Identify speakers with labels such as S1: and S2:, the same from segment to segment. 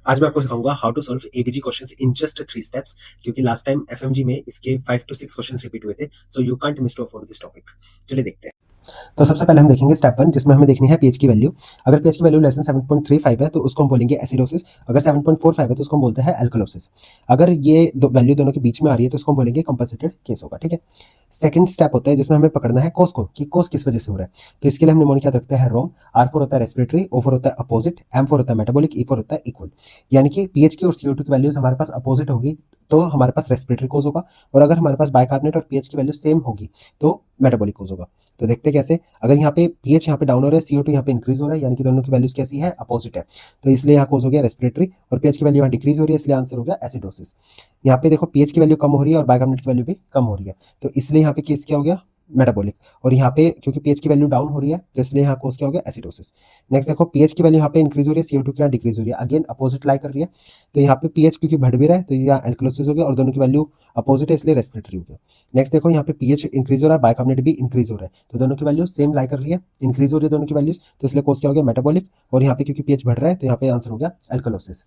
S1: आज मैं आपको सिखाऊंगा how to solve ABG questions in just 3 स्टेप्स। क्योंकि लास्ट टाइम एफएमजी में इसके 5 to 6 क्वेश्चंस रिपीट हुए थे, so you can't miss to afford this topic. चलिए देखते हैं। तो सबसे पहले हम देखेंगे स्टेप 1, जिसमें हमें देखनी है पीएच की वैल्यू। अगर पीएच की वैल्यू लेस देन 7.35 है तो उसको हम बोलेंगे एसिडोसिस। अगर 7.45 है तो उसको हम बोलते हैं एल्कलोसिस। अगर ये वैल्यू दोनों के बीच में आ रही है तो उसको हम बोलेंगे कंपनसेटेड केस होगा। ठीक है। सेकंड स्टेप होता है जिसमें हमें पकड़ना है कोस को, कि कोस किस वजह से हो रहा है। तो इसके लिए हम निमोनिक याद रखते हैं रोम। R4 होता है रेस्पिरेटरी, O4 होता है अपोजिट, M4 होता है मेटाबॉलिक, E4 होता है इक्वल। यानी कि पीएच की और CO2 की वैल्यूज हमारे पास अपोजिट होगी तो हमारे पास रेस्पिरेटरी कोज होगा, और अगर हमारे पास बाइकार्बोनेट और पीएच की वैल्यू सेम होगी तो मेटाबॉलिक कोज होगा। तो देखते कैसे। अगर यहाँ पे पीएच यहाँ पे डाउन हो रहा है, CO2 यहाँ पे इंक्रीज हो रहा है, यानी कि दोनों की वैल्यूज कैसी है, अपोजिट है। तो इसलिए यहाँ कोज हो गया रेस्पिरेटरी, और पीएच की वैल्यू यहाँ डिक्रीज हो रही है, इसलिए आंसर हो गया एसिडोसिस। यहाँ पे देखो पीएच की वैल्यू कम हो रही है और बाइकार्बोनेट की वैल्यू भी कम हो रही है, तो इसलिए यहाँ पे केस क्या हो गया, मेटाबॉलिक। और यहाँ पे क्योंकि पीएच की वैल्यू डाउन हो रही है तो इसलिए यहाँ कोस क्या हो गया, एसिडोसिस। नेक्स्ट देखो पीएच की वैल्यू यहाँ पे इंक्रीज हो रही है, CO2 की यहाँ डिक्रीज हो रही है, अगेन अपोजिट लाई कर रही है। तो यहाँ पे पीएच क्योंकि बढ़ भी रहा है तो यहाँ एल्कलोसिस हो गया, और दोनों की वैल्यू अपोजिट है इसलिए रेस्पिरेटरी हो गया। नेक्स्ट देखो यहाँ पे पीएच इंक्रीज हो रहा है, बाइकार्बोनेट भी इंक्रीज हो रहा है, तो दोनों की वैल्यू सेम लाई कर रही है, इंक्रीज हो रही है दोनों की वैल्यूज, तो इसलिए कोस क्या हो गया, मेटाबॉलिक। और यहाँ पे क्योंकि पीएच बढ़ रहा है तो यहाँ पे आंसर हो गया एल्कलोसिस।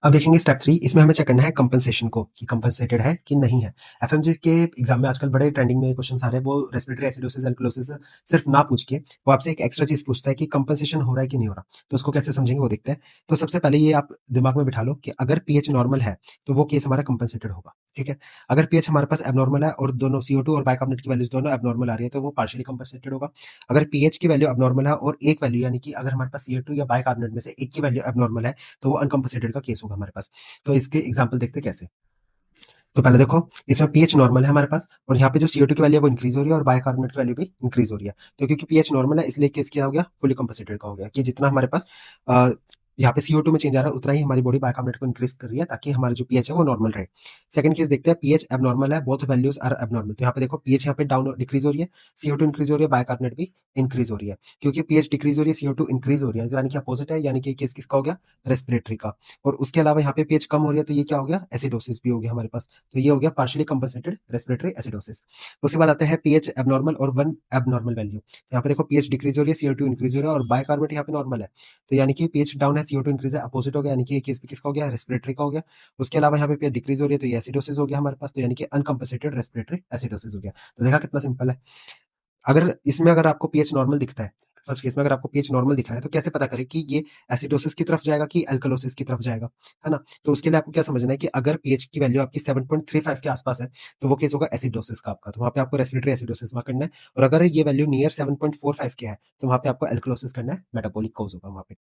S1: अब देखेंगे स्टेप 3, इसमें हमें चेक करना है कंपनसेशन को, कि कंपनसेटेड है कि नहीं है। एफएमजी के एग्जाम में आजकल बड़े ट्रेंडिंग में क्वेश्चन आ रहे हैं, वो रेस्पिरेटरी एसिडोसिस एल्कलोसिस सिर्फ ना पूछ के वो आपसे एक एक्स्ट्रा चीज पूछता है कि कंपनसेशन हो रहा है कि नहीं हो रहा। तो उसको कैसे समझेंगे वो देखते हैं। तो सबसे पहले ये आप दिमाग में बिठा लो कि अगर पीएच नॉर्मल है तो वो केस हमारा कंपनसेटेड होगा। ठीक है। अगर पीएच हमारे पास एबनॉर्मल है और दोनों CO2 और बाइकार्बोनेट की वैल्यूज दोनों एबनॉर्मल आ रही है तो वो पार्शियली कंपनसेटेड होगा। अगर पीएच की वैल्यू एबनॉर्मल है और एक वैल्यू, यानी कि अगर हमारे पास CO2 या बाइकार्बोनेट में से एक की वैल्यू एबनॉर्मल है, तो वो अनकंपनसेटेड का केस होगा हमारे पास। तो इसके एग्जाम्पल देखते कैसे। तो पहले देखो इसमें पीएच नॉर्मल है हमारे पास, और यहाँ पे जो CO2 की वैल्यू है वो इंक्रीज हो रही है और बाइकार्बोनेट की वैल्यू भी इंक्रीज हो रही है। तो क्योंकि पीएच नॉर्मल है इसलिए केस क्या हो गया, फुली कंपनसेटेड का हो गया, कि जितना हमारे पास यहाँ पे CO2 में चेंज आ रहा है उतना ही हमारी बॉडी बाइकार्बोनेट को इंक्रीज कर रही है, ताकि हमारा जो पीएच है वो नॉर्मल रहे। सेकंड केस देखते हैं, पीएच एबनॉर्मल है, बोथ वैल्यूज आर एबनॉर्मल। तो यहाँ पे देखो पीएच यहाँ पे डाउन डिक्रीज हो रही है, CO2 इंक्रीज हो रही है, बाइकार्बोनेट भी इंक्रीज हो रही है। क्योंकि पीएच डिक्रीज हो रही है, CO2 इंक्रीज हो रही है, यानी कि अपोजिट है, यानी कि केस किसका हो गया, रेस्पिरेटरी का। और उसके अलावा यहाँ पे पीएच कम हो रही है तो ये क्या हो गया, एसिडोसिस भी हो गया हमारे पास। तो ये हो गया पार्शियली कंपनसेटेड रेस्पिरेटरी एसिडोसिस। उसके बाद आते हैं पीएच एबनॉर्मल और वन एबनॉर्मल वैल्यू। यहाँ पे देखो पीएच डिक्रीज हो रही है, CO2 इंक्रीज हो रहा है, और बाइकार्बोनेट यहाँ पे नॉर्मल है। तो यानी कि पीएच डाउन है, CO2 इंक्रीज है, अपोजिट हो गया, यानी कि ये केस भी किसका हो गया, रेस्पिरेटरी का हो गया। उसके अलावा यहाँ पे पीएच डिक्रीज हो रही है तो ये एसिडोसिस हो गया हमारे पास, तो यानी कि अनकंपनसेटेड रेस्पिरेटरी एसिडोसिस हो गया। तो देखा कितना सिंपल है। अगर इसमें अगर आपको पीएच नॉर्मल दिखता है, फर्स्ट केस में अगर आपको पीएच नॉर्मल दिख रहा है, तो कैसे पता करें कि ये एसिडोसिस की तरफ जाएगा कि अल्कलोसिस की तरफ जाएगा, है ना। तो उसके लिए आपको क्या समझना है कि अगर पीएच की वैल्यू आपकी 7.35 के आसपास है तो वो केस होगा एसिडोसिस का आपका, तो वहां पे आपको रेस्पिरेटरी एसिडोसिस वहां करना है। और अगर ये वैल्यू नियर 7.45 के है तो वहां पे आपको अल्कलोसिस करना है, मेटाबॉलिक कोज होगा वहां पे।